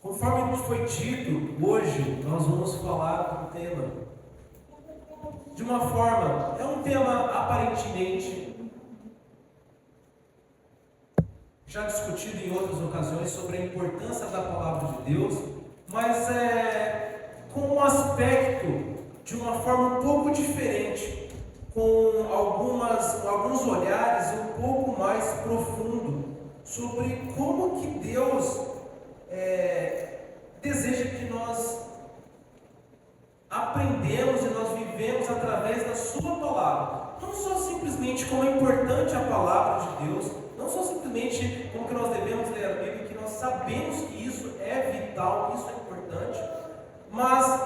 Conforme foi dito, hoje nós vamos falar do tema. De uma forma, é um tema aparentemente já discutido em outras ocasiões sobre a importância da palavra de Deus, mas com um aspecto de uma forma um pouco diferente, com alguns olhares um pouco mais profundo sobre como que Deus deseja que nós aprendemos e nós vivemos através da sua palavra. Não só simplesmente como é importante a palavra de Deus, não só simplesmente como que nós devemos ler a Bíblia, que nós sabemos que isso é vital, que isso é importante, mas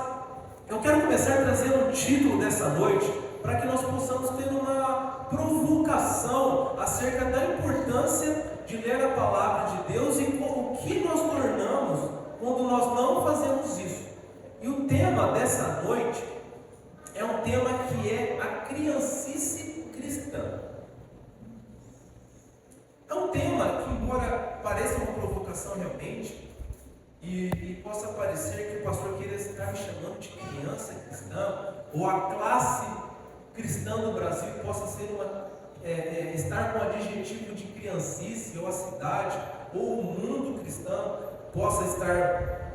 eu quero começar trazendo o título dessa noite, para que nós possamos ter uma provocação acerca da importância de ler a palavra de Deus e o que nós tornamos quando nós não fazemos isso. E o tema dessa noite é um tema que é a criancice cristã. É um tema que, embora pareça uma provocação realmente, e possa parecer que o pastor queira estar me chamando de criança cristã, ou a classe cristã do Brasil possa ser estar com o adjetivo de criancice, ou a cidade, ou o mundo cristão possa estar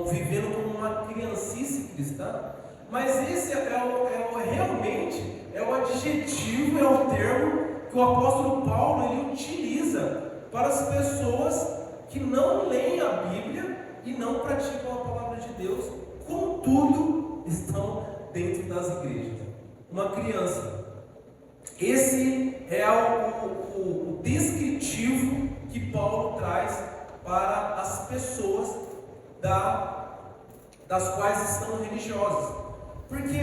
vivendo como uma criancice cristã, mas esse realmente é o adjetivo, é o termo que o apóstolo Paulo ele utiliza para as pessoas que não leem a Bíblia e não praticam a palavra de Deus, contudo estão dentro das igrejas. Uma criança. Esse é o descritivo que Paulo traz para as pessoas das quais estão religiosas. Porque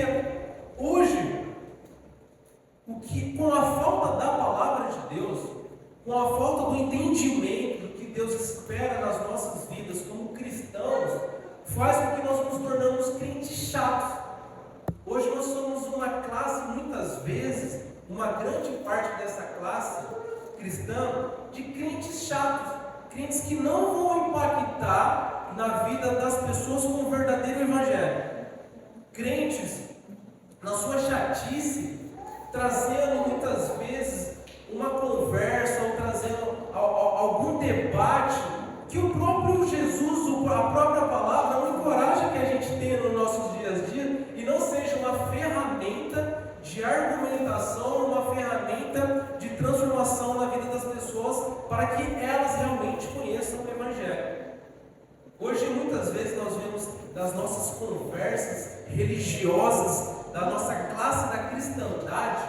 hoje, com a falta da palavra de Deus, com a falta do entendimento do que Deus espera nas nossas vidas como cristãos, faz com que nós nos tornamos crentes chatos. Hoje nós somos uma classe, muitas vezes, uma grande parte dessa classe cristã, de crentes chatos, crentes que não vão impactar na vida das pessoas com o verdadeiro evangelho. Crentes, na sua chatice, trazendo muitas vezes uma conversa ou trazendo algum debate que o próprio Jesus, a própria palavra, não encoraja que a gente tenha nos nossos dias a dia e não seja uma ferramenta de argumentação, uma ferramenta de transformação na vida das pessoas para que elas realmente conheçam o evangelho. Hoje, muitas vezes, nós vemos das nossas conversas religiosas, da nossa classe da cristandade,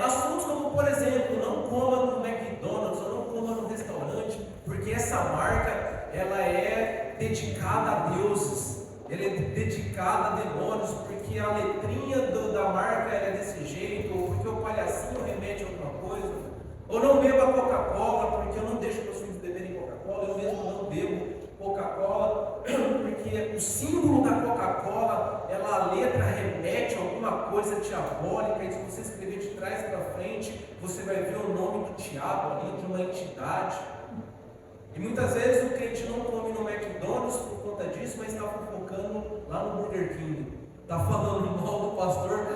assuntos como, por exemplo, não coma no McDonald's ou não coma no restaurante, porque essa marca ela é dedicada a deuses, ela é dedicada a demônios, porque a letrinha da marca é desse jeito, ou porque o palhacinho remete a alguma coisa, ou não beba Coca-Cola, porque eu não deixo meus filhos beberem Coca-Cola, eu mesmo não bebo Coca-Cola, porque o símbolo da Coca-Cola, a letra remete a alguma coisa diabólica, e se você escrever de trás para frente, você vai ver o nome do diabo ali, de uma entidade. E muitas vezes o crente não come no McDonald's por conta disso, mas está focando lá no Burger King, está falando mal do pastor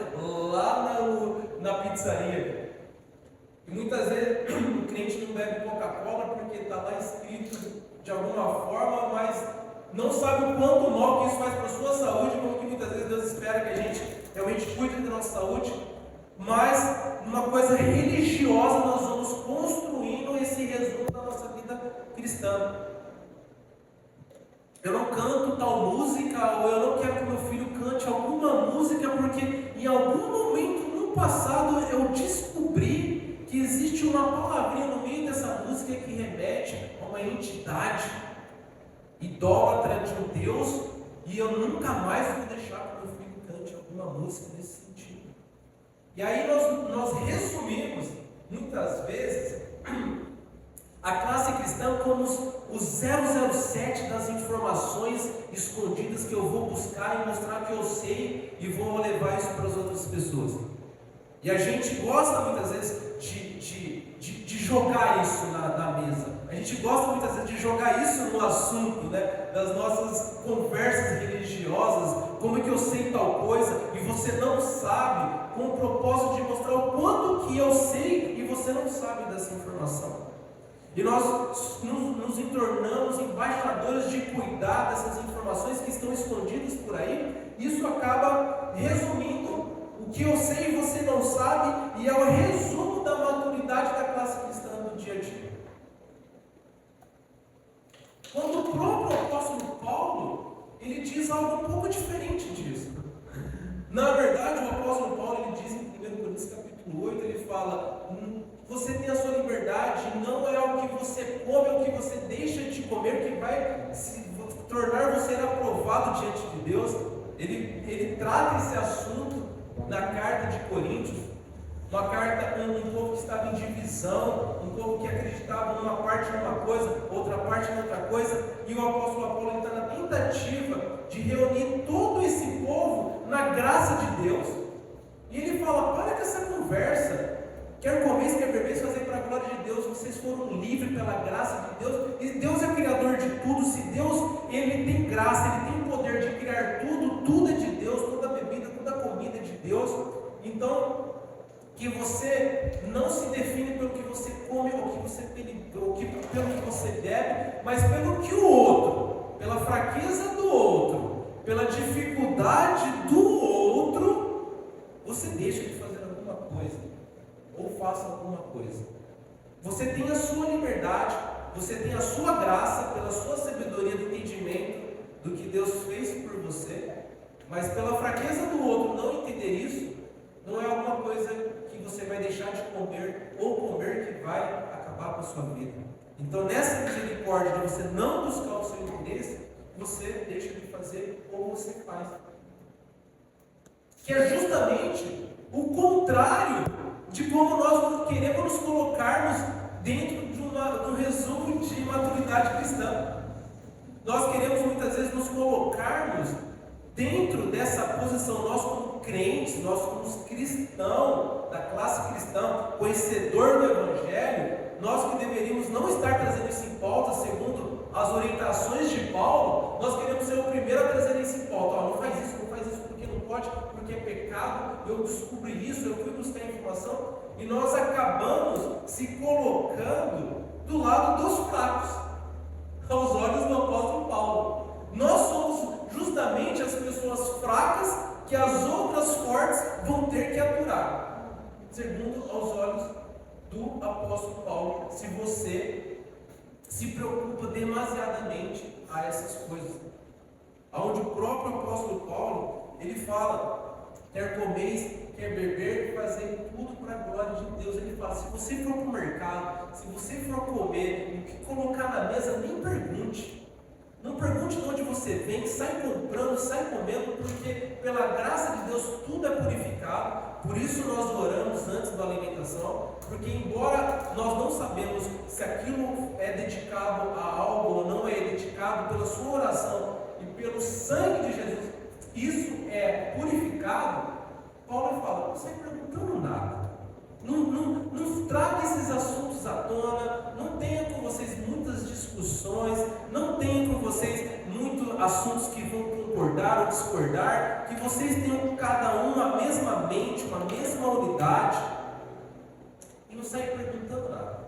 lá na pizzaria. E muitas vezes o crente não bebe Coca-Cola porque está lá escrito de alguma forma, mas não sabe o quanto mal que isso faz para a sua saúde, como que muitas vezes Deus espera que a gente realmente cuide da nossa saúde, mas numa coisa religiosa nós vamos construindo esse resumo da nossa vida cristã. Eu não canto tal música, ou eu não quero que meu filho cante alguma música, porque em algum momento no passado eu descobri que existe uma palavrinha no meio dessa música que remete a uma entidade idólatra de um Deus, e eu nunca mais vou deixar que meu filho cante alguma música nesse sentido. E aí nós resumimos, muitas vezes, a classe cristã como o 007 das informações escondidas que eu vou buscar e mostrar que eu sei e vou levar isso para as outras pessoas. E a gente gosta muitas vezes de jogar isso na mesa. A gente gosta muitas vezes de jogar isso no assunto, né, das nossas conversas religiosas, como é que eu sei tal coisa, e você não sabe, com o propósito de mostrar o quanto que eu sei, e você não sabe dessa informação. E nós nos tornamos embaixadores de cuidar dessas informações que estão escondidas por aí. Isso acaba resumindo o que eu sei e você não sabe, e é o resumo da maturidade da classe cristã do dia a dia. Quando o próprio apóstolo Paulo, ele diz algo um pouco diferente disso. Na verdade, o apóstolo Paulo, ele diz em 1 Coríntios capítulo 8, ele fala: você tem a sua liberdade, não é o que você come, é o que você deixa de comer que vai se tornar você aprovado diante de Deus. Ele trata esse assunto na carta de Coríntios, uma carta com um povo que estava em divisão, um povo que acreditava numa parte numa coisa, outra parte em outra coisa, e o apóstolo Paulo está na tentativa de reunir todo esse povo na graça de Deus. E ele fala: para com essa conversa, quer comer, quer beber, fazer para a glória de Deus, vocês foram livres pela graça de Deus, e Deus é criador de tudo. Se Deus, ele tem graça, ele tem o poder de criar tudo, tudo é de Deus, toda a bebida, toda a comida é de Deus. Então, que você não se define pelo que você come, ou pelo que você bebe, mas pelo que o outro, pela fraqueza do outro, pela dificuldade do outro, você deixa de fazer alguma coisa, ou faça alguma coisa. Você tem a sua liberdade, você tem a sua graça, pela sua sabedoria do entendimento do que Deus fez por você, mas pela fraqueza do outro não entender isso, não é alguma coisa que você vai deixar de comer ou comer que vai acabar com a sua vida. Então, nessa misericórdia de você não buscar o seu interesse, você deixa de fazer ou você faz. Que é justamente o contrário de como nós queremos nos colocarmos dentro de um resumo de maturidade cristã. Nós queremos muitas vezes nos colocarmos dentro dessa posição, nós como crentes, nós como cristãos, da classe cristã, conhecedor do Evangelho, nós que deveríamos não estar trazendo isso em pauta segundo as orientações de Paulo, nós queremos ser o primeiro a trazer isso em pauta. Não faz isso porque não pode, porque é pecado, eu descobri isso, eu fui buscar informação, e nós acabamos se colocando do lado dos fracos, aos olhos do apóstolo Paulo. Nós somos justamente as pessoas fracas que as outras fortes vão ter que aturar, segundo aos olhos do apóstolo Paulo, se você se preocupa demasiadamente a essas coisas. Onde o próprio apóstolo Paulo, ele fala: quer comer, quer beber, fazer tudo para a glória de Deus. Ele fala: se você for para o mercado, se você for comer, o que colocar na mesa, nem pergunte. Não pergunte de onde você vem, sai comprando, sai comendo, porque pela graça de Deus tudo é purificado. Por isso nós oramos antes da alimentação, porque embora nós não sabemos se aquilo é dedicado a algo ou não é dedicado, pela sua oração e pelo sangue de Jesus, isso é purificado. Paulo fala: não sai perguntando nada. Não traga esses assuntos à tona, não tenha com vocês muitas discussões, não tenha com vocês muitos assuntos que vão concordar ou discordar, que vocês tenham cada um a mesma mente, uma mesma unidade, e não saia perguntando nada.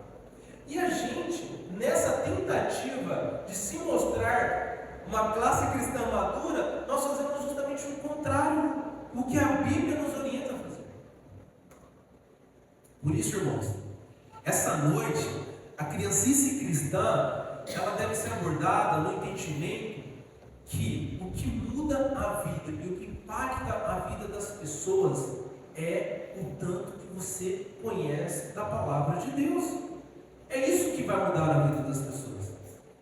E a gente, nessa tentativa de se mostrar uma classe cristã madura, nós fazemos justamente o contrário, o que a Bíblia nos orienta a fazer. Por isso, irmãos, essa noite, a criancice cristã, ela deve ser abordada no entendimento que o que muda a vida e o que impacta a vida das pessoas é o tanto que você conhece da palavra de Deus. É isso que vai mudar a vida das pessoas.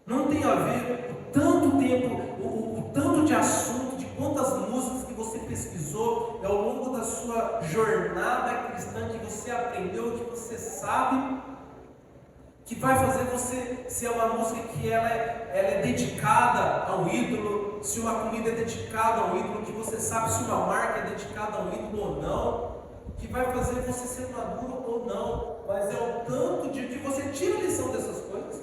Não tem a ver o tanto tempo, o tanto de assunto, de quantas músicas que você pesquisou ao longo da sua jornada cristã, que você aprendeu, que você sabe, que vai fazer você ser uma música que ela é dedicada a um ídolo, se uma comida é dedicada a um ídolo, que você sabe se uma marca é dedicada a um ídolo ou não, que vai fazer você ser maduro ou não, mas é o tanto de que você tira a lição dessas coisas.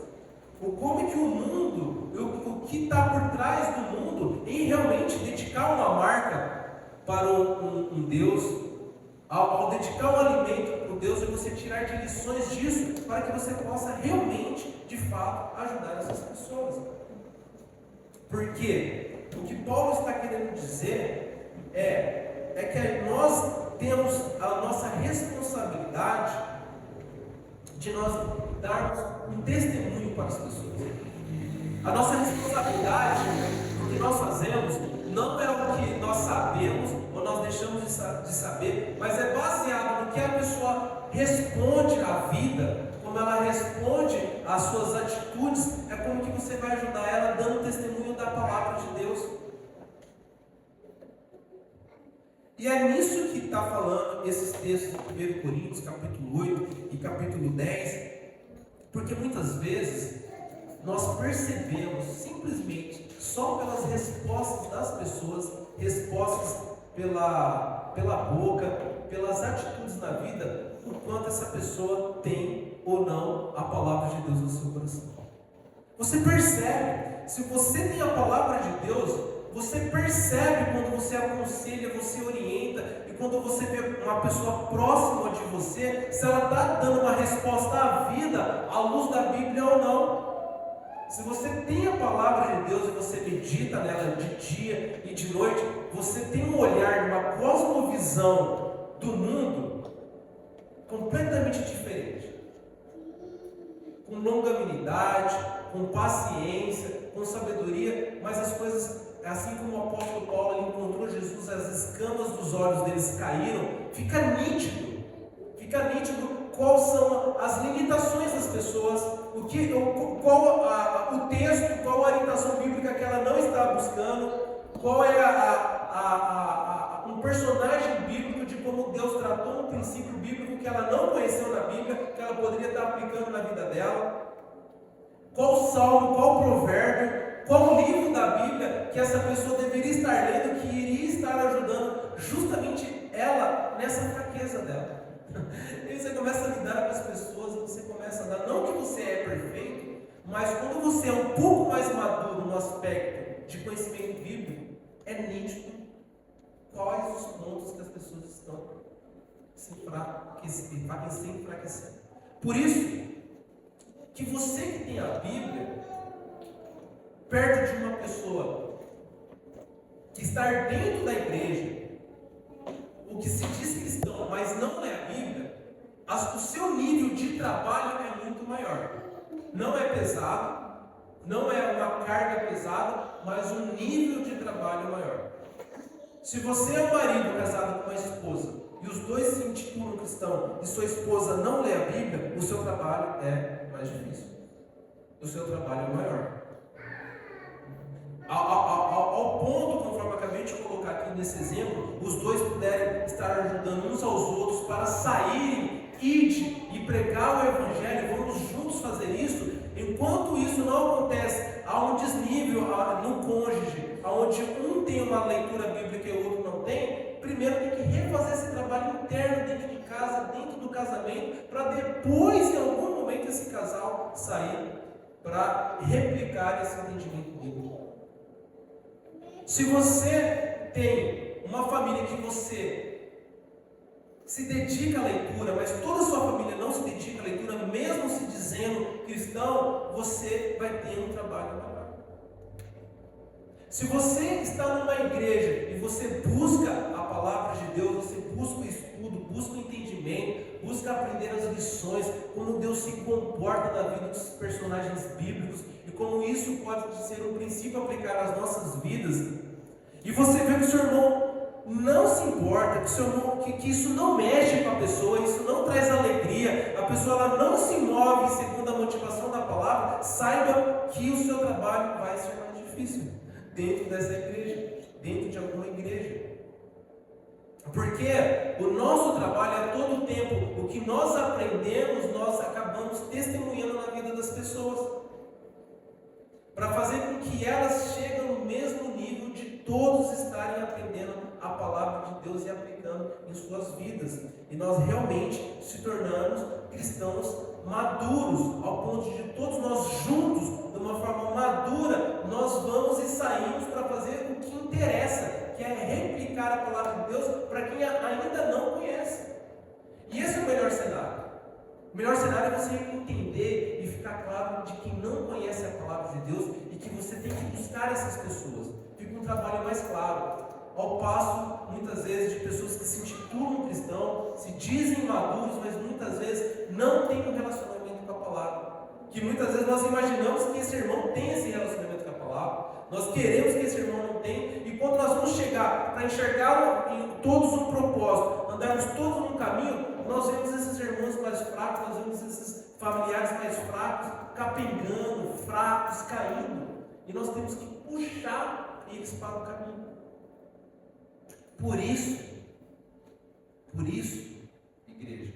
como é que o mundo, o que está por trás do mundo, em realmente dedicar uma marca para um Deus, ao dedicar um alimento para o Deus, é você tirar de lições disso, para que você possa realmente, de fato, ajudar essas pessoas. Porque o que Paulo está querendo dizer é que nós temos a nossa responsabilidade de nós darmos um testemunho para as pessoas. A nossa responsabilidade do que nós fazemos não é o que nós sabemos ou nós deixamos de saber, mas é baseado no que a pessoa responde à vida, como ela responde às suas atitudes, é como que você vai ajudar ela dando testemunho da palavra de Deus. E é nisso que está falando esses textos de 1 Coríntios, capítulo 8 e capítulo 10, porque muitas vezes nós percebemos simplesmente só pelas respostas das pessoas, respostas pela boca, pelas atitudes na vida, o quanto essa pessoa tem ou não a palavra de Deus no seu coração. Você percebe, se você tem a palavra de Deus, você percebe quando você aconselha, você orienta, e quando você vê uma pessoa próxima de você, se ela está dando uma resposta à vida à luz da Bíblia ou não. Se você tem a palavra de Deus e você medita nela de dia e de noite, você tem um olhar, uma cosmovisão do mundo completamente diferente. Com longanimidade, com paciência, com sabedoria, mas as coisas, assim como o apóstolo Paulo ele encontrou Jesus, as escamas dos olhos deles caíram, fica nítido quais são as limitações das pessoas, qual o texto, qual a orientação bíblica que ela não está buscando, qual é um personagem bíblico de como Deus tratou um princípio bíblico que ela não conheceu na Bíblia, que ela poderia estar aplicando na vida dela, qual salmo, qual provérbio, qual livro da Bíblia que essa pessoa deveria estar lendo, que iria estar ajudando justamente ela nessa fraqueza dela. E você começa a lidar com as pessoas, você começa a dar, não que você é perfeito, mas quando você é um pouco mais maduro no aspecto de conhecimento bíblico, é nítido quais os pontos que as pessoas estão se enfraquecendo. Por isso, que você que tem a Bíblia, perto de uma pessoa que está dentro da igreja, o que se diz cristão, mas não é a Bíblia, o seu nível de trabalho é muito maior. Não é pesado, não é uma carga pesada, mas um nível de trabalho maior. Se você é um marido casado com uma esposa, e os dois se intitulam cristão, e sua esposa não lê a Bíblia, o seu trabalho é mais difícil. O seu trabalho é maior. Ao ponto, conforme eu acabei de colocar aqui nesse exemplo, os dois puderem estar ajudando uns aos outros para saírem, ide e pregar o Evangelho, vamos juntos fazer isso. Enquanto isso não acontece, há um desnível no cônjuge, onde um tem uma leitura bíblica e o outro não tem, primeiro tem que refazer esse trabalho interno dentro de casa, dentro do casamento, para depois, em algum momento, esse casal sair para replicar esse entendimento bíblico. Se você tem uma família que você se dedica à leitura, mas toda a sua família não se dedica à leitura, mesmo se dizendo cristão, você vai ter um trabalho maior. Se você está numa igreja e você busca a palavra de Deus, você busca o estudo, busca o entendimento, busca aprender as lições, como Deus se comporta na vida dos personagens bíblicos e como isso pode ser um princípio a aplicar às nossas vidas, e você vê que o seu irmão não se importa, que isso não mexe com a pessoa, isso não traz alegria, a pessoa ela não se move segundo a motivação da palavra, saiba que o seu trabalho vai ser mais difícil dentro dessa igreja, dentro de alguma igreja. Porque o nosso trabalho é todo o tempo, o que nós aprendemos, nós acabamos testemunhando na vida das pessoas, para fazer com que elas cheguem no mesmo nível de todos estarem aprendendo a palavra de Deus e aplicando em suas vidas. E nós realmente se tornamos cristãos maduros, ao ponto de todos nós juntos, de uma forma madura, nós vamos e saímos para fazer o que interessa, que é replicar a palavra de Deus para quem ainda não conhece. E esse é o melhor cenário. O melhor cenário é você entender e ficar claro de que não conhece a palavra de Deus e que você tem que buscar essas pessoas. Fica um trabalho mais claro. Ao passo, muitas vezes, de pessoas que se intitulam cristão, se dizem maduros, mas muitas vezes não têm um relacionamento com a palavra. Que muitas vezes nós imaginamos que esse irmão tem esse relacionamento com a palavra, nós queremos que esse irmão não tenha, e quando nós vamos chegar para enxergar em todos um propósito, andarmos todos num caminho, nós vemos esses irmãos mais fracos, nós vemos esses familiares mais fracos, capengando, fracos, caindo, e nós temos que puxar eles para o caminho. Por isso, igreja,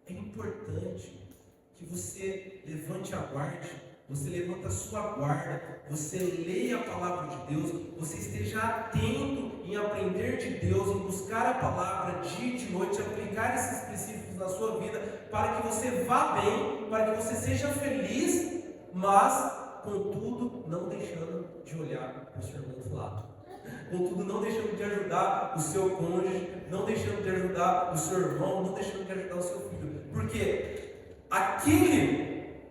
é importante que você levante a guarda, você levanta a sua guarda, você leia a palavra de Deus, você esteja atento em aprender de Deus, em buscar a palavra dia e de noite, aplicar esses princípios na sua vida, para que você vá bem, para que você seja feliz, mas, contudo, não deixando de olhar para o seu irmão do lado. Contudo, não deixando de ajudar o seu cônjuge, não deixando de ajudar o seu irmão, não deixando de ajudar o seu filho. Porque aquele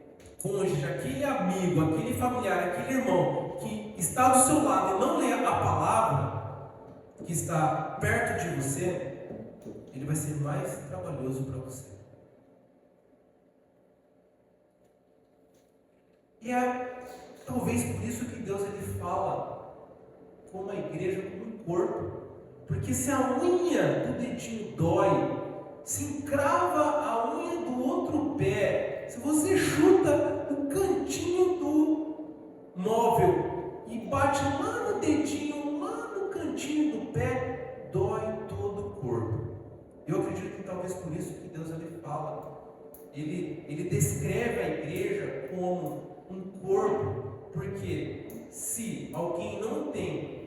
cônjuge, aquele amigo, aquele familiar, aquele irmão que está do seu lado e não lê a palavra que está perto de você, ele vai ser mais trabalhoso para você. E é talvez por isso que Deus ele fala como a igreja, como um corpo. Porque se a unha do dedinho dói, se encrava a unha do outro pé, se você chuta o cantinho do móvel e bate lá no dedinho, lá no cantinho do pé, dói todo o corpo. Eu acredito que talvez por isso que Deus ele fala, ele descreve a igreja como um corpo, porque se alguém não tem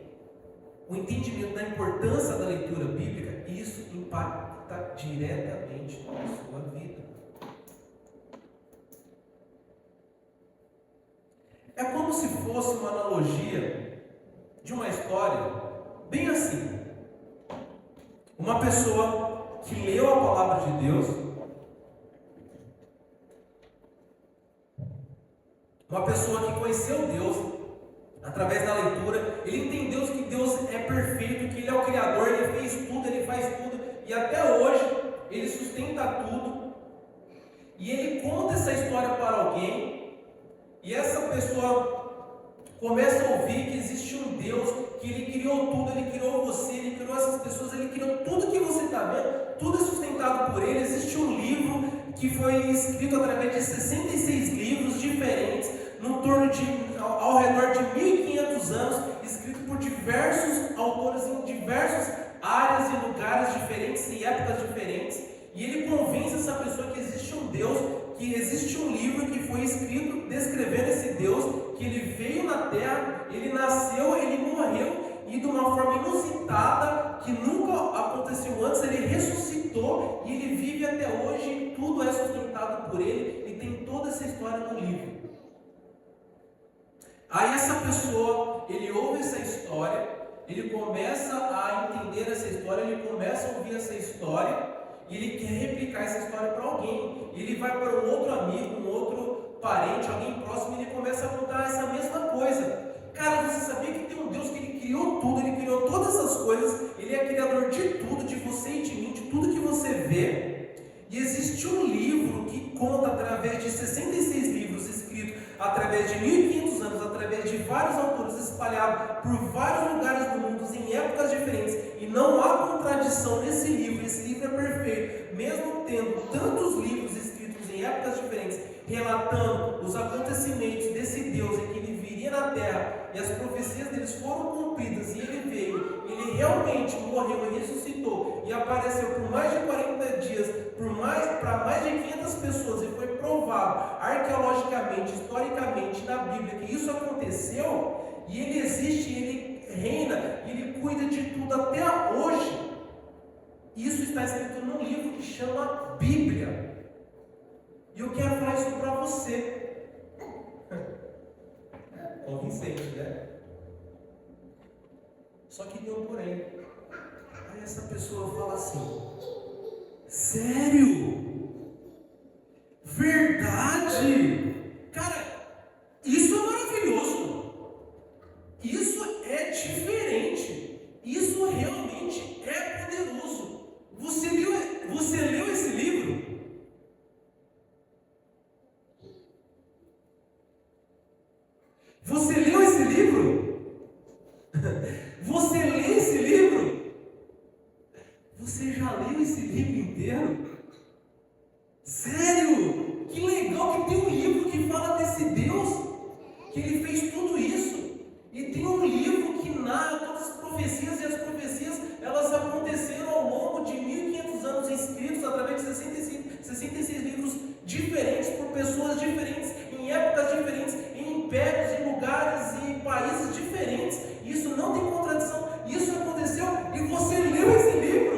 o entendimento da importância da leitura bíblica, isso impacta diretamente na sua vida. É como se fosse uma analogia de uma história bem assim. Uma pessoa que leu a palavra de Deus, uma pessoa que conheceu Deus através da leitura, ele entendeu que Deus é perfeito, que Ele é o Criador, Ele fez tudo, Ele faz tudo, e até hoje Ele sustenta tudo, e Ele conta essa história para alguém, e essa pessoa começa a ouvir que existe um Deus, que Ele criou tudo, Ele criou você, Ele criou essas pessoas, Ele criou tudo que você está vendo, tudo é sustentado por Ele. Existe um livro que foi escrito através de 66 livros diferentes, ao redor de 1500 anos, escrito por diversos autores em diversas áreas e lugares diferentes e épocas diferentes, e ele convence essa pessoa que existe um Deus, que existe um livro que foi escrito descrevendo esse Deus, que ele veio na terra, ele nasceu, ele morreu, e de uma forma inusitada, que nunca aconteceu antes, ele ressuscitou, e ele vive até hoje, e tudo é sustentado por ele, e tem toda essa história no livro. Aí essa pessoa, ele ouve essa história, ele começa a entender essa história, ele começa a ouvir essa história, e ele quer replicar essa história para alguém. Ele vai para um outro amigo, um outro parente, alguém próximo, e ele começa a contar essa mesma coisa. Cara, você sabia que tem um Deus que Ele criou tudo, Ele criou todas essas coisas, Ele é criador de tudo, de você e de mim, de tudo que você vê. E existe um livro que conta através de 66 livros escritos através de 1500 anos, através de vários autores espalhados por vários lugares do mundo, em épocas diferentes, e não há contradição nesse livro. Esse livro é perfeito, mesmo tendo tantos livros escritos em épocas diferentes, relatando os acontecimentos desse Deus em que Ele viria na terra, e as profecias deles foram cumpridas, e Ele veio, Ele realmente morreu e ressuscitou, e apareceu por mais de 40 dias, para mais de 500 pessoas, e foi provado arqueologicamente, historicamente, na Bíblia, que isso aconteceu, e Ele existe, e Ele reina, Ele cuida de tudo até hoje. Isso está escrito num livro que chama Bíblia. E eu quero falar isso para você. Convincente, né? Só que tem um porém. Aí essa pessoa fala assim: sério? Verdade? Cara, isso é maravilhoso. Isso é diferente. Isso realmente é poderoso. Você leu esse livro? Você leu esse livro? Você lê esse livro? Você já leu esse livro inteiro? Sério? Que legal que tem um livro que fala desse Deus, que Ele fez tudo isso. E tem um livro que narra todas as profecias, e as profecias, elas aconteceram ao longo de 1500 anos, escritos através de 66 livros diferentes, por pessoas diferentes, em épocas diferentes, em impérios, em lugares e em países diferentes. Isso não tem contradição, isso aconteceu e você leu esse livro?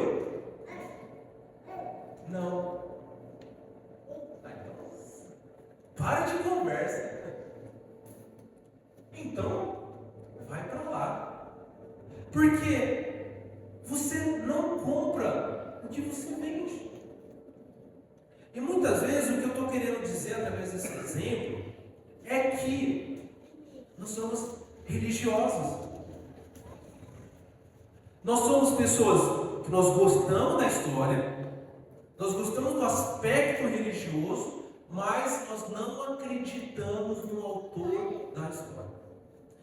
Não. Para de conversa. Então, vai para lá. Porque você não compra o que você vende. E muitas vezes o que eu estou querendo dizer através desse exemplo é que nós somos religiosos. Nós somos pessoas que nós gostamos da história, nós gostamos do aspecto religioso, mas nós não acreditamos no autor da história.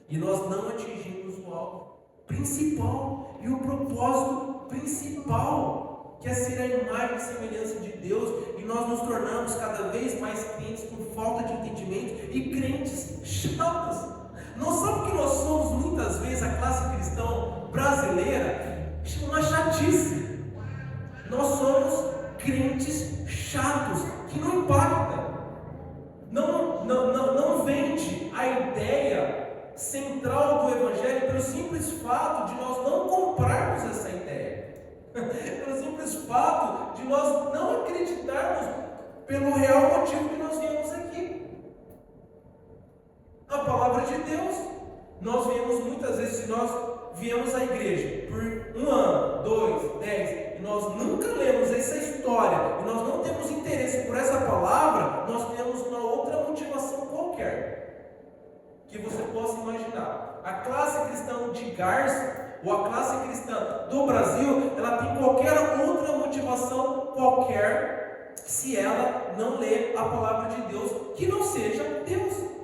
E nós não atingimos o alvo principal e o propósito principal, que é ser a imagem e semelhança de Deus, e nós nos tornamos cada vez mais crentes com falta de entendimento e crentes chatos. Não sabe que nós somos muitas vezes a classe cristã brasileira? Uma chatice. Nós somos crentes chatos, que não impacta, não vende a ideia central do Evangelho pelo simples fato de nós não comprarmos essa ideia, pelo simples fato de nós não acreditarmos pelo real motivo que nós viemos aqui. A palavra de Deus. Nós viemos muitas vezes, se nós viemos à igreja por 1 ano, 2, 10, e nós nunca lemos essa história, e nós não temos interesse por essa palavra, nós temos uma outra motivação qualquer que você possa imaginar. A classe cristã de Garça, ou a classe cristã do Brasil, ela tem qualquer outra motivação qualquer, se ela não lê a palavra de Deus, que não seja Deus.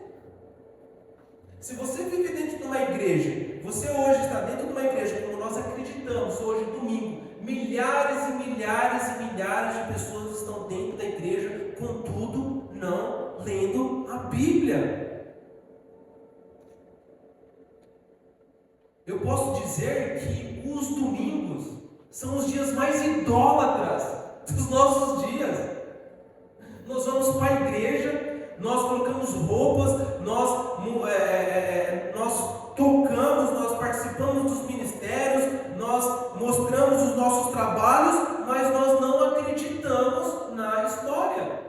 Se você vive dentro de uma igreja, você hoje está dentro de uma igreja, como nós acreditamos, hoje domingo, milhares e milhares e milhares de pessoas estão dentro da igreja, contudo, não lendo a Bíblia. Eu posso dizer que os domingos são os dias mais idólatras dos nossos dias. Nós vamos para a igreja, nós colocamos roupas, nós tocamos, nós participamos dos ministérios, nós mostramos os nossos trabalhos, mas nós não acreditamos na história.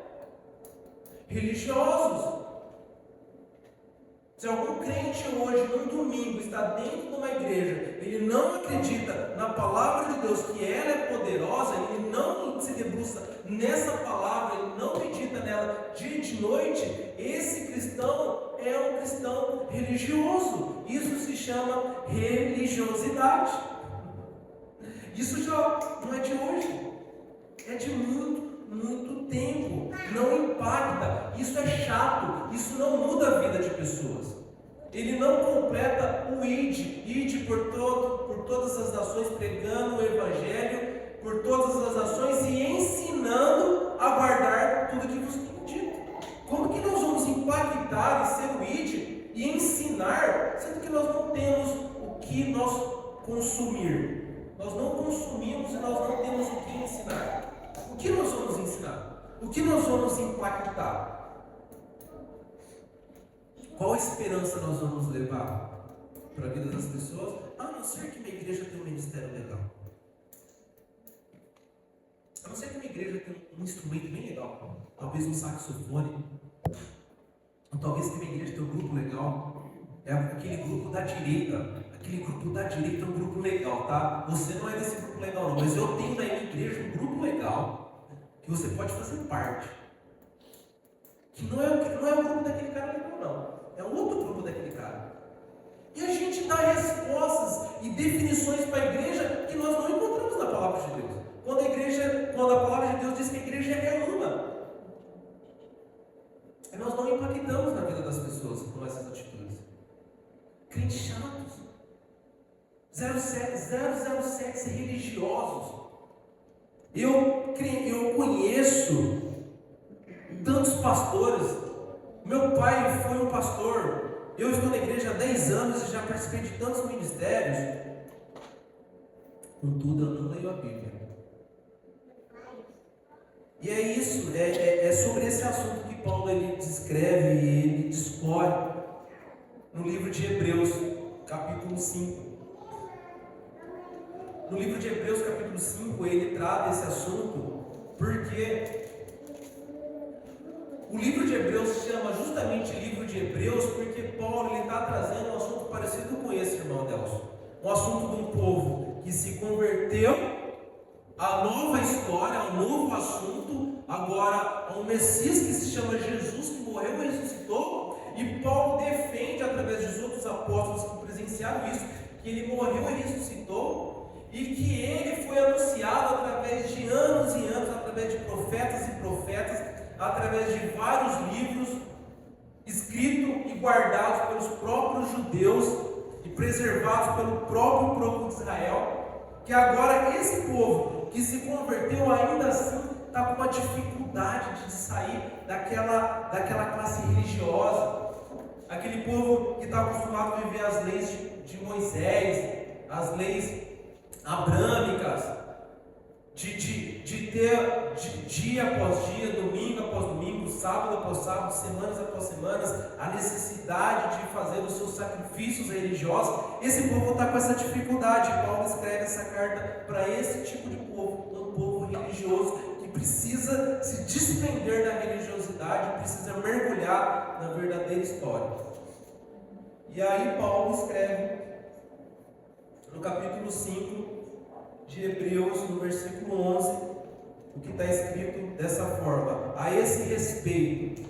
Religiosos. Se algum crente hoje, num domingo, está dentro de uma igreja, ele não acredita na palavra de Deus, que ela é poderosa, ele não se debruça nessa palavra, ele não medita nela dia e de noite, esse cristão é um cristão religioso. Isso se chama religiosidade. Isso já não é de hoje, é de muito tempo. Não impacta, isso é chato, isso não muda a vida de pessoas. Ele não completa o ide por todas as nações, pregando o Evangelho por todas as nações e ensinando a guardar tudo que vos tenho dito. Como que nós vamos impactar e ser o ide e ensinar, sendo que nós não temos o que nós consumir? Nós não consumimos e nós não temos o que ensinar. O que nós vamos ensinar? O que nós vamos impactar? Qual esperança nós vamos levar? para a vida das pessoas, a não ser que minha igreja tenha um ministério legal. A não ser que minha igreja tenha um instrumento bem legal, talvez um saxofone, ou talvez que minha igreja tenha um grupo legal, é aquele grupo da direita. Aquele grupo da direita é um grupo legal, tá? Você não é desse grupo legal não, mas eu tenho na minha igreja um grupo legal que você pode fazer parte. Que não é o grupo daquele cara legal não, é um outro grupo daquele cara. E a gente dá respostas e definições para a igreja que nós não encontramos na palavra de Deus. Quando a palavra de Deus diz que a igreja é uma, e nós não impactamos na vida das pessoas com essas atitudes. Crentes chatos, 007 religiosos. Eu conheço tantos pastores. Meu pai foi um pastor. Eu estou na igreja há 10 anos e já participei de tantos ministérios. Contudo, eu não leio a Bíblia. E é isso, é sobre esse assunto que Paulo ele descreve e ele discorre no livro de Hebreus, capítulo 5. No livro de Hebreus, capítulo 5, ele trata esse assunto porque o livro de Hebreus se chama justamente livro de Hebreus porque Paulo está trazendo um assunto parecido com esse, irmão Delson. Um assunto de um povo que se converteu a nova história, um novo assunto, agora a um Messias que se chama Jesus, que morreu e ressuscitou, e Paulo defende através dos outros apóstolos que presenciaram isso, que ele morreu e ressuscitou, e que ele foi anunciado através de anos e anos, através de profetas e profetas, através de vários livros escritos e guardados pelos próprios judeus e preservados pelo próprio povo de Israel, que agora esse povo que se converteu ainda assim está com uma dificuldade de sair daquela classe religiosa, aquele povo que está acostumado a viver as leis de Moisés, as leis abrâmicas, de ter dia após dia, domingo após domingo, sábado após sábado, semanas após semanas, a necessidade de fazer os seus sacrifícios religiosos. Esse povo está com essa dificuldade. Paulo escreve essa carta para esse tipo de povo, um povo religioso que precisa se desprender da religiosidade, precisa mergulhar na verdadeira história. E aí Paulo escreve no capítulo 5 de Hebreus, no versículo 11, o que está escrito dessa forma: a esse respeito,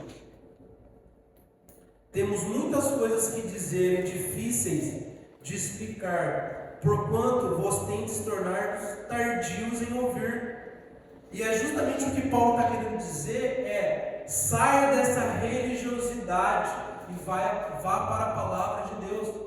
temos muitas coisas que dizer, difíceis de explicar, porquanto vos tendes tornado tardios em ouvir. E é justamente o que Paulo está querendo dizer: saia dessa religiosidade e vá para a palavra de Deus.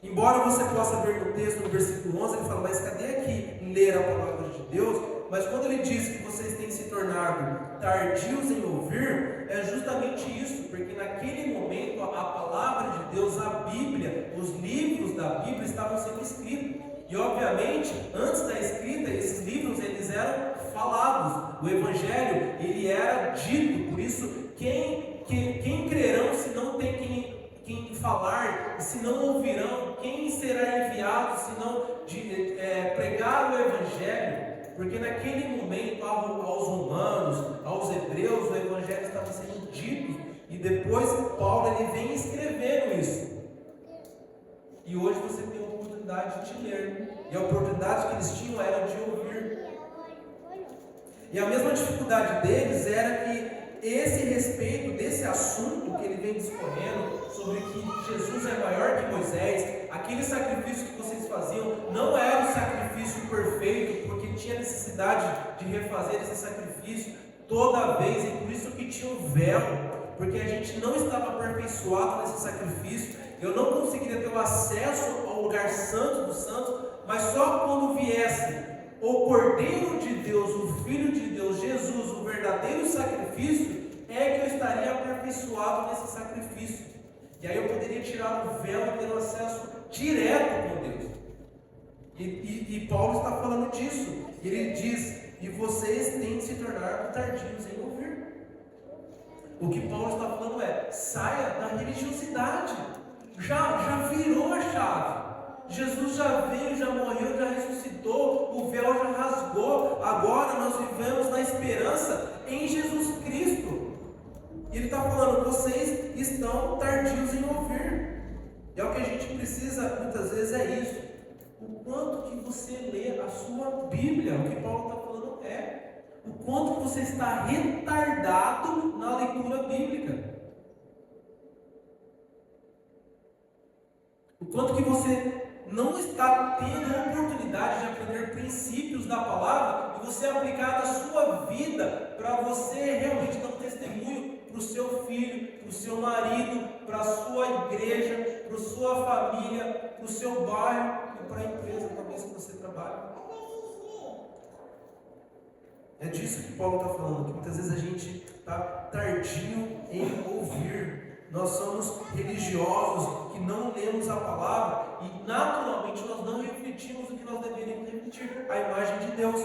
Embora você possa ver no texto, no versículo 11, ele fala, mas cadê aqui ler a palavra de Deus? Mas quando ele diz que vocês têm se tornado tardios em ouvir, é justamente isso, porque naquele momento a palavra de Deus, a Bíblia, os livros da Bíblia estavam sendo escritos. E obviamente, antes da escrita, esses livros eles eram falados. O Evangelho, ele era dito. Por isso, quem crerão se não tem quem falar, se não ouvirão? Quem será enviado se não pregar o Evangelho? Porque naquele momento aos romanos, aos hebreus, o Evangelho estava sendo dito, e depois Paulo ele vem escrevendo isso. E hoje você tem a oportunidade de ler, e a oportunidade que eles tinham era de ouvir. E a mesma dificuldade deles era que esse respeito desse assunto que ele vem discorrendo, sobre que Jesus é maior que Moisés, aquele sacrifício que vocês faziam não era um sacrifício perfeito, porque tinha necessidade de refazer esse sacrifício toda vez, e por isso que tinha um véu, porque a gente não estava aperfeiçoado nesse sacrifício. Eu não conseguiria ter o acesso ao lugar santo dos santos, mas só quando viesse o Cordeiro de Deus, o Filho de Deus, Jesus, o verdadeiro sacrifício, é que eu estaria aperfeiçoado nesse sacrifício. E aí eu poderia tirar o véu e ter um acesso direto com Deus. E Paulo está falando disso. Ele diz, e vocês têm que se tornar tardios em ouvir. O que Paulo está falando é, saia da religiosidade. já virou a chave. Jesus já veio, já morreu, já ressuscitou, o véu já rasgou. Agora nós vivemos na esperança em Jesus Cristo. E Ele está falando, vocês estão tardios em ouvir. E é o que a gente precisa, muitas vezes, é isso. O quanto que você lê a sua Bíblia, o que Paulo está falando o quanto que você está retardado na leitura bíblica. O quanto que você não está tendo a oportunidade de aprender princípios da palavra e você aplicar na sua vida para você realmente dar um testemunho para o seu filho, para o seu marido, para a sua igreja, para a sua família, para o seu bairro e para a empresa talvez que você trabalha. É disso que Paulo está falando, que muitas vezes a gente está tardio em ouvir. Nós somos religiosos que não lemos a palavra e naturalmente nós não refletimos o que nós deveríamos refletir, a imagem de Deus,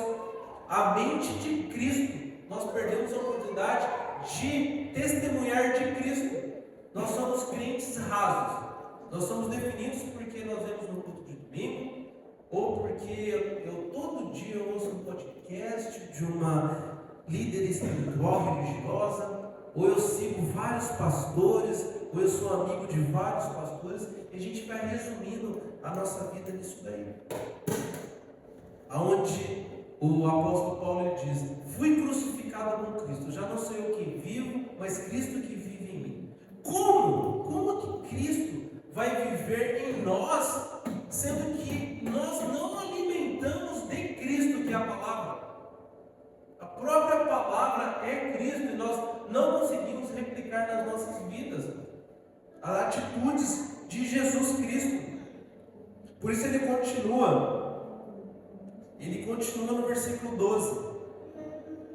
a mente de Cristo. Nós perdemos a oportunidade de testemunhar de Cristo. Nós somos crentes rasos. Nós somos definidos porque nós vemos no culto de domingo, ou porque eu todo dia ouço um podcast de uma líder espiritual religiosa, ou eu sigo vários pastores, ou eu sou amigo de vários pastores, e a gente vai resumindo a nossa vida nisso daí. Aonde o apóstolo Paulo ele diz: fui crucificado com Cristo, já não sou eu quem vivo, mas Cristo que vive em mim. Como que Cristo vai viver em nós, sendo que nós não alimentamos de Cristo, que é a palavra? A própria palavra é Cristo e nós não conseguimos replicar nas nossas vidas as atitudes de Jesus Cristo. Por isso ele continua no versículo 12: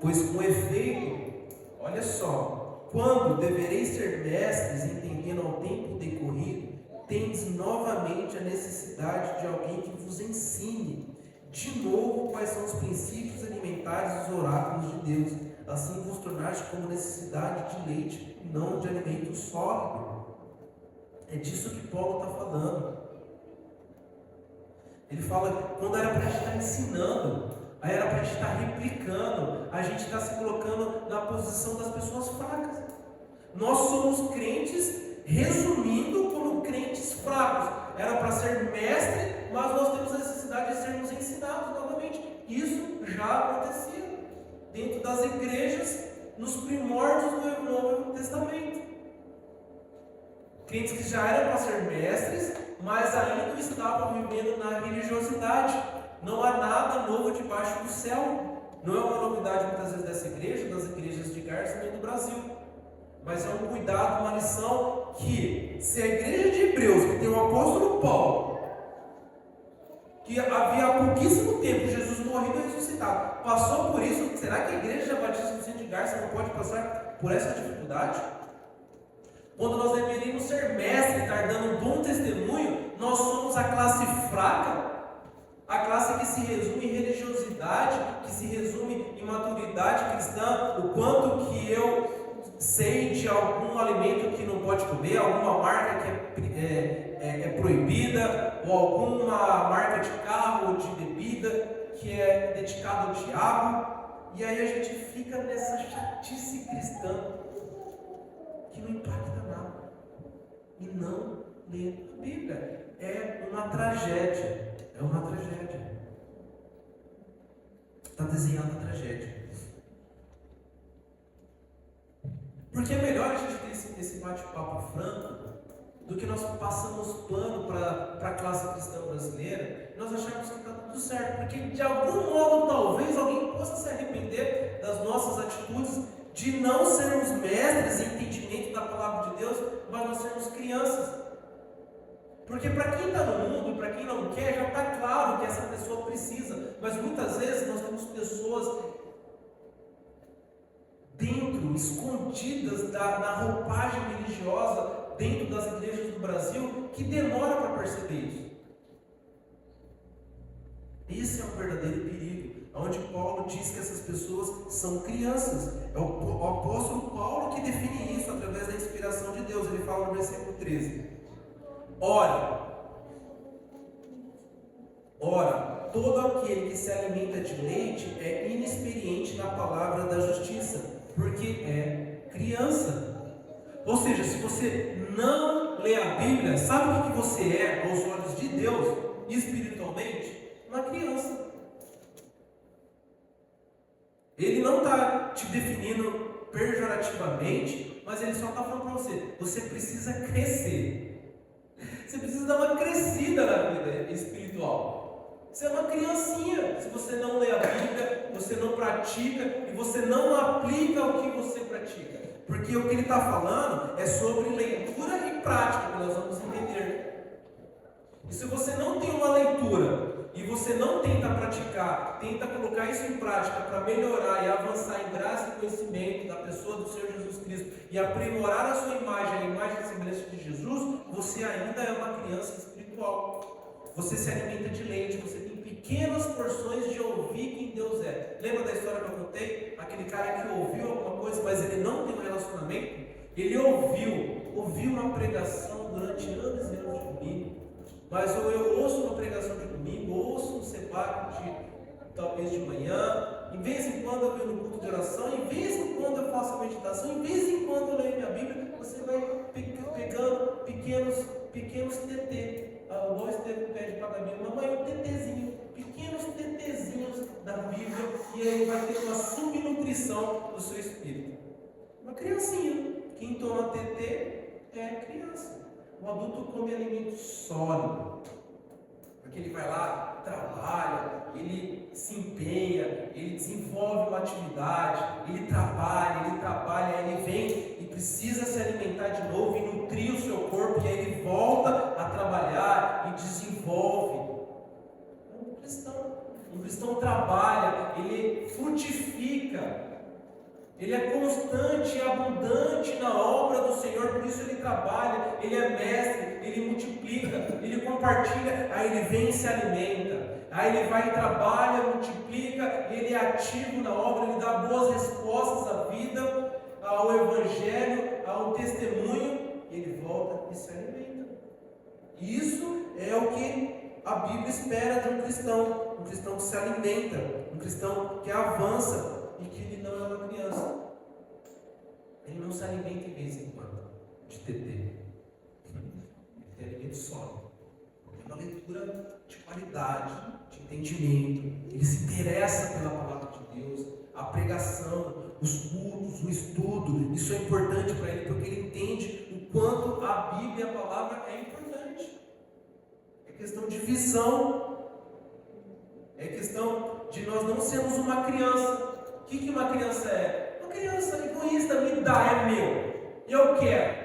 pois com efeito, olha só, quando devereis ser mestres, entendendo ao tempo decorrido, tendes novamente a necessidade de alguém que vos ensine de novo quais são os princípios alimentares dos oráculos de Deus. Assim vos tornaste como necessidade de leite e não de alimento sólido. É disso que Paulo está falando. Ele fala, quando era para a gente estar ensinando, aí era para a gente estar replicando, a gente está se colocando na posição das pessoas fracas. Nós somos crentes, resumindo, como crentes fracos. Era para ser mestre, mas nós temos a necessidade de sermos ensinados novamente. Isso já acontecia dentro das igrejas, nos primórdios do Novo Testamento. Crentes que já eram para ser mestres, mas ainda estavam vivendo na religiosidade. Não há nada novo debaixo do céu. Não é uma novidade muitas vezes dessa igreja, das igrejas de Garça nem do Brasil. Mas é um cuidado, uma lição que, se a igreja de Hebreus, que tem o apóstolo Paulo, que havia há pouquíssimo tempo Jesus morrido e ressuscitado, passou por isso, será que a igreja batista do centro de Garça não pode passar por essa dificuldade? Quando nós deveríamos ser mestres, estar dando um bom testemunho, nós somos a classe fraca, a classe que se resume em religiosidade, que se resume em maturidade cristã, o quanto que eu sei de algum alimento que não pode comer, alguma marca que é proibida, ou alguma marca de carro ou de bebida que é dedicada ao diabo, e aí a gente fica nessa chatice cristã que não impacta nada e não lê a Bíblia. É uma tragédia, está desenhada a tragédia. Porque é melhor a gente ter esse bate-papo franco do que nós passamos pano para a classe cristã brasileira e nós acharmos que está tudo certo, porque de algum modo talvez alguém possa se arrepender das nossas atitudes de não sermos mestres em entendimento da palavra de Deus, mas nós sermos crianças. Porque para quem está no mundo e para quem não quer, já está claro que essa pessoa precisa, mas muitas vezes nós temos pessoas dentro, escondidas na roupagem religiosa, dentro das igrejas do Brasil, que demora para perceber isso. Esse é um verdadeiro perigo, onde Paulo diz que essas pessoas são crianças. É o apóstolo Paulo que define isso através da inspiração de Deus. Ele fala no versículo 13: Ora, todo aquele que se alimenta de leite é inexperiente na palavra da justiça, porque é criança. Ou seja, se você não lê a Bíblia, sabe o que você é aos olhos de Deus, espiritualmente? Uma criança. Ele não está te definindo pejorativamente, mas ele só está falando para você: você precisa crescer. Você precisa dar uma crescida na vida espiritual. Você é uma criancinha. Se você não lê a Bíblia, você não pratica e você não aplica o que você pratica. Porque o que ele está falando é sobre leitura e prática, que nós vamos entender. E se você não tem uma leitura e você não tenta praticar, tenta colocar isso em prática para melhorar e avançar em graça e conhecimento da pessoa do Senhor Jesus Cristo e aprimorar a sua imagem, a imagem e semelhança de Jesus, você ainda é uma criança espiritual. Você se alimenta de leite, você tem pequenas porções de ouvir quem Deus é. Lembra da história que eu contei? Aquele cara que ouviu alguma coisa, mas ele não tem um relacionamento. Ele ouviu uma pregação durante anos e anos de domingo. Mas ou eu ouço uma pregação de domingo, ouço um separo talvez de manhã, em vez em quando eu venho no culto de oração, em vez em quando eu faço a meditação, em vez em quando eu leio minha Bíblia, você vai pegando pequenos TT. O Lois pede para a Bíblia: mamãe, um TTzinho, pequenos TTzinhos da Bíblia, e aí vai ter uma subnutrição do seu espírito. Uma criancinha. Quem toma TT é criança. O adulto come alimento sólido, porque ele vai lá, trabalha, ele se empenha, ele desenvolve uma atividade, ele trabalha, ele vem e precisa se alimentar de novo e nutrir o seu corpo, e aí ele volta a trabalhar e desenvolve. Um cristão trabalha, ele frutifica. Ele é constante e abundante na obra do Senhor, por isso ele trabalha, ele é mestre, ele multiplica, ele compartilha, aí ele vem e se alimenta, aí ele vai e trabalha, multiplica, ele é ativo na obra, ele dá boas respostas à vida, ao Evangelho, ao testemunho, e ele volta e se alimenta. Isso é o que a Bíblia espera de um cristão que se alimenta, um cristão que avança, e que ele não é uma criança. Ele não se alimenta de vez em quando de TT. Ele tem alimento sólido. É uma leitura de qualidade, de entendimento. Ele se interessa pela palavra de Deus, a pregação, os cultos, o estudo. Isso é importante para ele, porque ele entende o quanto a Bíblia e a palavra é importante. É questão de visão. É questão de nós não sermos uma criança. O que uma criança é? Uma criança egoísta, me dá, é meu, eu quero.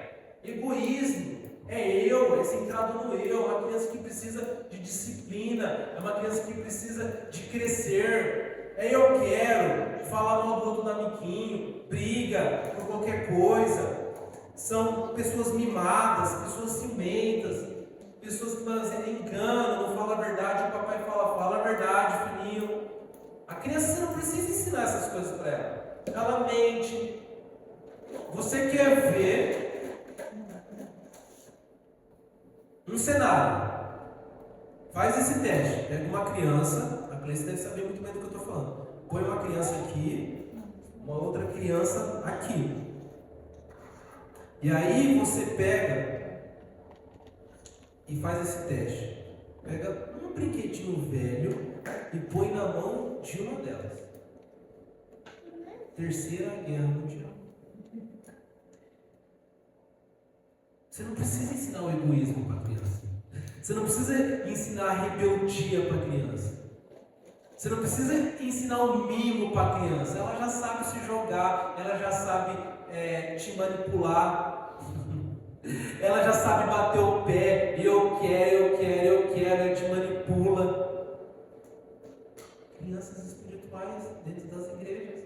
Egoísmo é eu, é centrado no eu. É uma criança que precisa de disciplina, é uma criança que precisa de crescer. É eu quero, falar mal do outro do amiguinho, briga por qualquer coisa. São pessoas mimadas, pessoas ciumentas, pessoas que enganam, não falam a verdade. O papai fala a verdade, filhinho. A criança, você não precisa ensinar essas coisas para ela. Ela mente. Você quer ver um cenário? Faz esse teste. Pega uma criança. A criança deve saber muito bem do que eu estou falando. Põe uma criança aqui, uma outra criança aqui. E aí você pega e faz esse teste. Pega um brinquedinho velho e põe na mão de uma delas. Terceira Guerra Mundial. Você não precisa ensinar o egoísmo para a criança. Você não precisa ensinar a rebeldia para a criança. Você não precisa ensinar o mimo para a criança. Ela já sabe se jogar, ela já sabe te manipular. Ela já sabe bater o pé, eu quero, e te manipula. Crianças espirituais dentro das igrejas.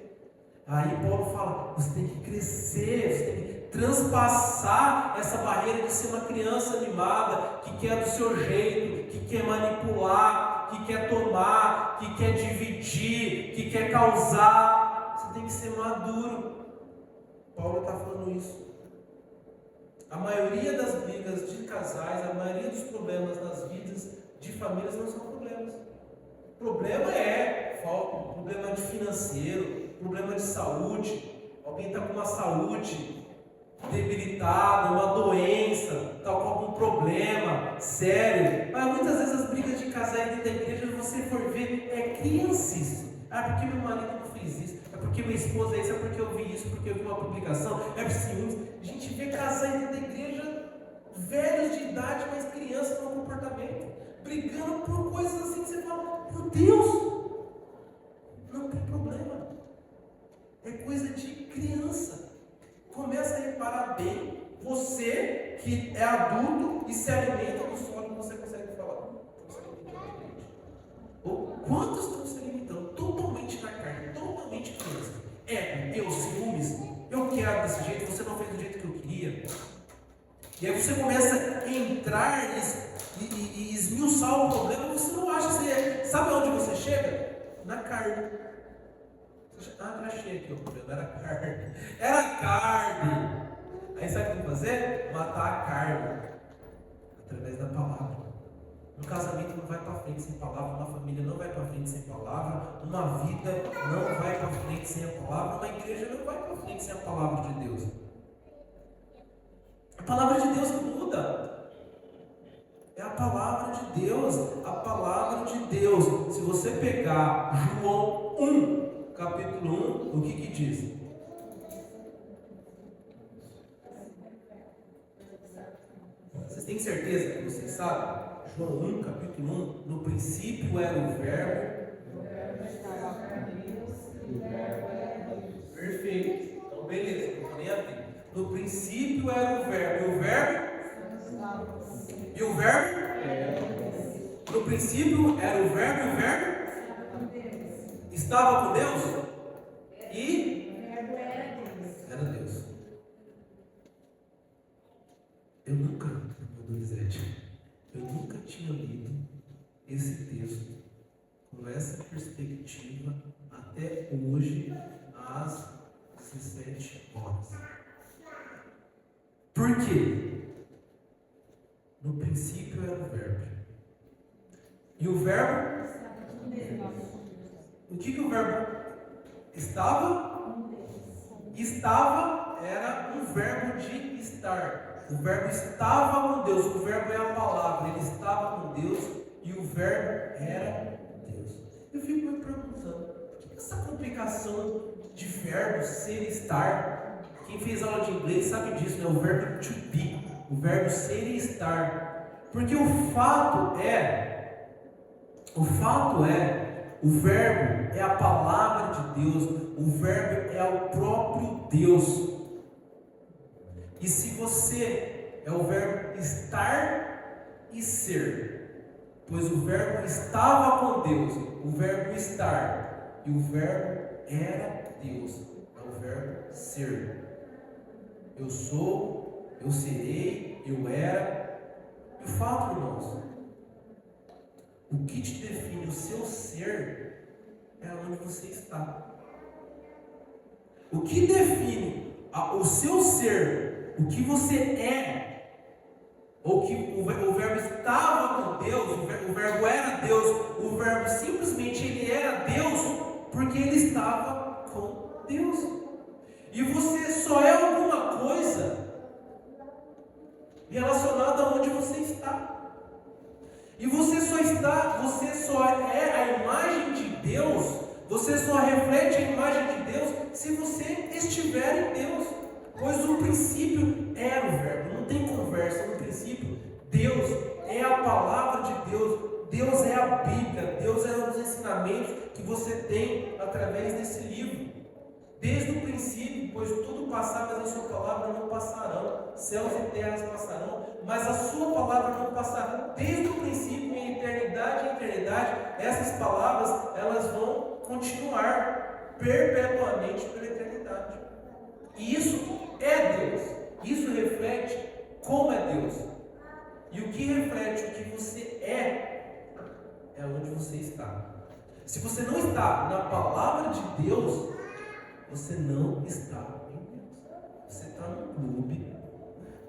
Aí Paulo fala: você tem que crescer, você tem que transpassar essa barreira de ser uma criança mimada, que quer do seu jeito, que quer manipular, que quer tomar, que quer dividir, que quer causar. Você tem que ser maduro. Paulo está falando isso. a maioria das brigas de casais, a maioria dos problemas nas vidas de famílias não são problemas. O problema é problema de financeiro, problema de saúde. Alguém está com uma saúde debilitada, uma doença, está com algum problema sério. Mas muitas vezes as brigas de casais dentro da igreja, se você for ver, é criancice. Porque meu marido não fez isso, é porque minha esposa é isso, é porque eu vi isso, porque eu vi uma publicação, é por ciúmes. A gente vê casais dentro da igreja, velhos de idade, mas crianças no comportamento, brigando por coisas assim que você fala, por Deus, não tem problema. É coisa de criança. Começa a reparar bem, você que é adulto e se alimenta do solo, você consegue falar. Ou quantos estão se alimentando totalmente na carne, totalmente criança? Eu, ciúmes, eu quero desse jeito, você não fez do jeito que eu queria. E aí você começa a entrar e esmiuçar o problema, você não acha, sabe onde você chega? Na carne. Já achei aqui o problema, era carne. Era carne. Aí sabe o que tem que fazer? Matar a carne. Através da palavra. Um casamento não vai para frente sem palavra, uma família não vai para frente sem palavra, uma vida não vai para frente sem a palavra, uma igreja não vai para frente sem a palavra de Deus. A palavra de Deus não muda. É a palavra de Deus, a palavra de Deus. Se você pegar João 1, capítulo 1, o que diz? Vocês têm certeza que vocês sabem? João 1, capítulo 1, no princípio era o verbo. Perfeito. Então beleza, não falei abrir. No princípio era o verbo. E o verbo? E o verbo? No princípio era o verbo e o verbo? Estava com Deus? E? Era Deus. Eu nunca tinha lido esse texto com essa perspectiva até hoje, às 17 horas. Por quê? No princípio era o verbo. E o verbo? O que o verbo estava? Estava era um verbo de estar. O verbo estava com Deus. O verbo é a palavra. Ele estava com Deus e o verbo era Deus. Eu fico me perguntando, por que essa complicação de verbo ser e estar? Quem fez aula de inglês sabe disso, né? O verbo to be, o verbo ser e estar. Porque o fato é, o verbo é a palavra de Deus, o verbo é o próprio Deus. E se você é o verbo estar e ser, pois o verbo estava com Deus, o verbo estar e o verbo era Deus, é o verbo ser. Eu sou, eu serei, eu era. E o fato, irmãos, o que te define o seu ser é onde você está. O que define o seu ser, o que você é, ou que o verbo estava com Deus, o verbo era Deus, o verbo simplesmente ele era Deus, porque ele estava com Deus. E você só é alguma coisa relacionada a onde você está. E você só é a imagem de Deus, você só reflete a imagem de Deus se você estiver em Deus. Pois o princípio era o verbo, não tem conversa. No princípio, Deus é a palavra de Deus, Deus é a Bíblia, Deus é os ensinamentos que você tem através desse livro. Desde o princípio, pois tudo passar, mas a sua palavra não passarão. Céus e terras passarão, mas a sua palavra não passará. Desde o princípio, em eternidade, essas palavras, elas vão continuar perpetuamente pela eternidade. E isso é Deus. Isso reflete como é Deus. E o que reflete o que você é onde você está. Se você não está na palavra de Deus, você não está em Deus. Você está no clube,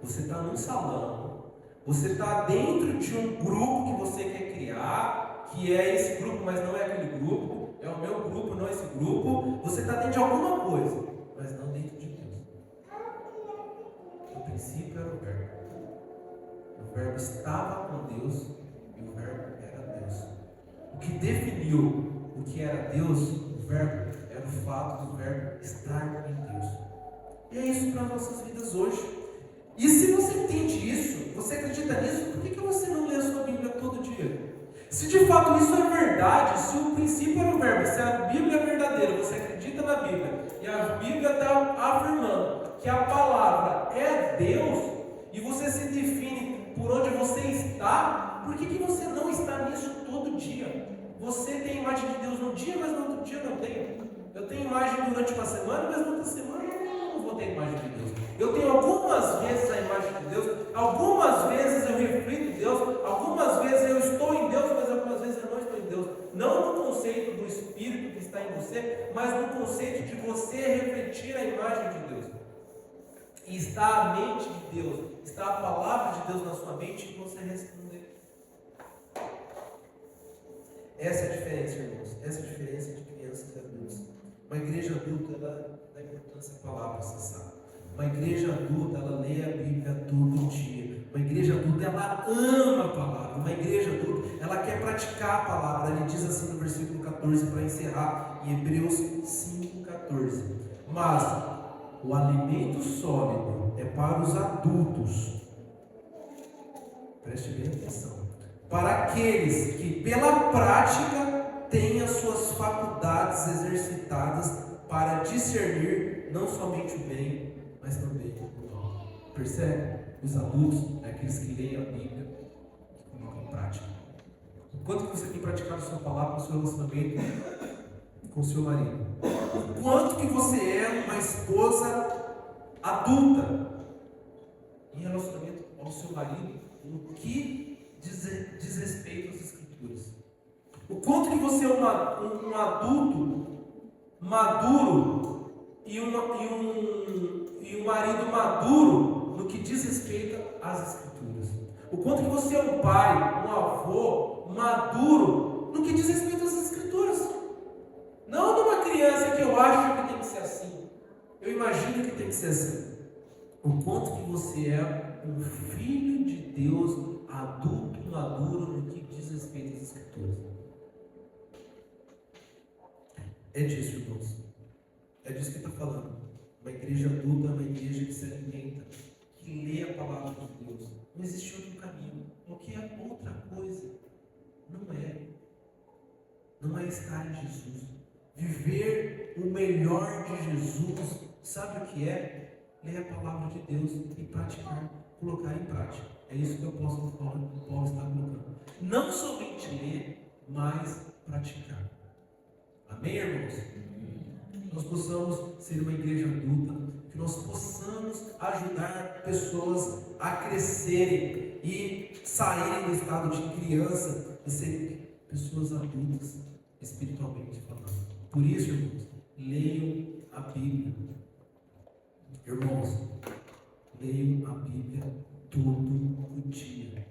você está num salão, você está dentro de um grupo que você quer criar, que é esse grupo, mas não é aquele grupo, é o meu grupo, não é esse grupo. Você está dentro de alguma coisa, mas não dentro de Deus. No princípio era o Verbo estava com Deus e o Verbo era Deus. O que definiu o que era Deus, o Verbo, era o fato do Verbo estar em Deus. E é isso para as nossas vidas hoje. E se você entende isso, você acredita nisso, por que você não lê a sua Bíblia todo dia? Se de fato isso é verdade, se o princípio era o Verbo, se a Bíblia é verdadeira, você acredita na Bíblia, e a Bíblia está afirmando que a palavra é Deus, e você se define por onde você está, por que você não está nisso todo dia? Você tem a imagem de Deus num dia, mas no outro dia não tem. Eu tenho imagem durante uma semana, mas na outra semana eu não vou ter a imagem de Deus. Eu tenho algumas vezes a imagem de Deus, algumas vezes eu reflito em Deus, algumas vezes eu estou em Deus, mas algumas vezes eu não estou em Deus. Não no conceito do Espírito que está em você, mas no conceito de você refletir a imagem de Deus. E está a mente de Deus, está a palavra de Deus na sua mente e você responder. Essa é a diferença, irmãos. Essa é a diferença de crianças e adultos. Uma igreja adulta, ela dá importância à palavra, você sabe. Uma igreja adulta, ela lê a Bíblia todo dia. Uma igreja adulta, ela ama a palavra. Uma igreja adulta, ela quer praticar a palavra. Ele diz assim no versículo 14, para encerrar, em Hebreus 5,14. Mas o alimento sólido é para os adultos. Preste bem atenção. Para aqueles que pela prática têm as suas faculdades exercitadas para discernir não somente o bem, mas também o mal. Percebe? Os adultos é aqueles que leem a Bíblia e colocam em prática. O quanto que você tem praticado a sua palavra no seu relacionamento com o seu marido? O quanto que você é uma esposa adulta em relacionamento ao seu marido, no que diz respeito às Escrituras? O quanto que você é um adulto maduro e um marido maduro no que diz respeito às Escrituras? O quanto que você é um pai, um avô maduro no que diz respeito às Escrituras? Não de uma criança que eu acho que tem que ser assim, eu imagino que tem que ser assim. O quanto que você é um filho de Deus, adulto, maduro no que diz respeito às Escrituras. É disso, irmãos. É disso que está falando. Uma igreja adulta é uma igreja que se alimenta, que lê a palavra de Deus. Não existe outro caminho. Qualquer outra coisa não é estar em Jesus. Viver o melhor de Jesus, sabe o que é? Ler a palavra de Deus e praticar, colocar em prática. É isso que o apóstolo Paulo está colocando. Não somente ler, mas praticar. Amém, irmãos? Que nós possamos ser uma igreja adulta, que nós possamos ajudar pessoas a crescerem e saírem do estado de criança e serem pessoas adultas, espiritualmente falando. Por isso, irmãos, leiam a Bíblia. Irmãos, leiam a Bíblia todo o dia.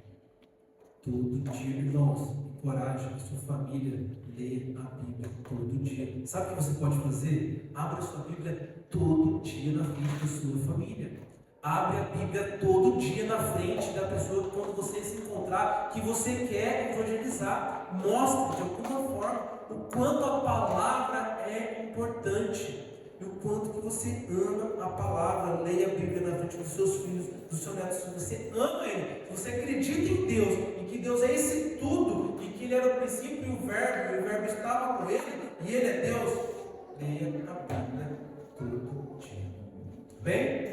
Todo dia, irmãos. Encoraje a sua família a ler a Bíblia todo dia. Sabe o que você pode fazer? Abra a sua Bíblia todo dia na frente da sua família. Abre a Bíblia todo dia na frente da pessoa quando você se encontrar, que você quer evangelizar. Mostre de alguma forma o quanto a palavra é importante. E o quanto que você ama a palavra. Leia a Bíblia na frente dos seus filhos, dos seus netos. Se você ama Ele, se você acredita em Deus, e que Deus é esse tudo, e que Ele era o princípio e o Verbo estava com Ele, e Ele é Deus, leia a Bíblia todo dia. Bem?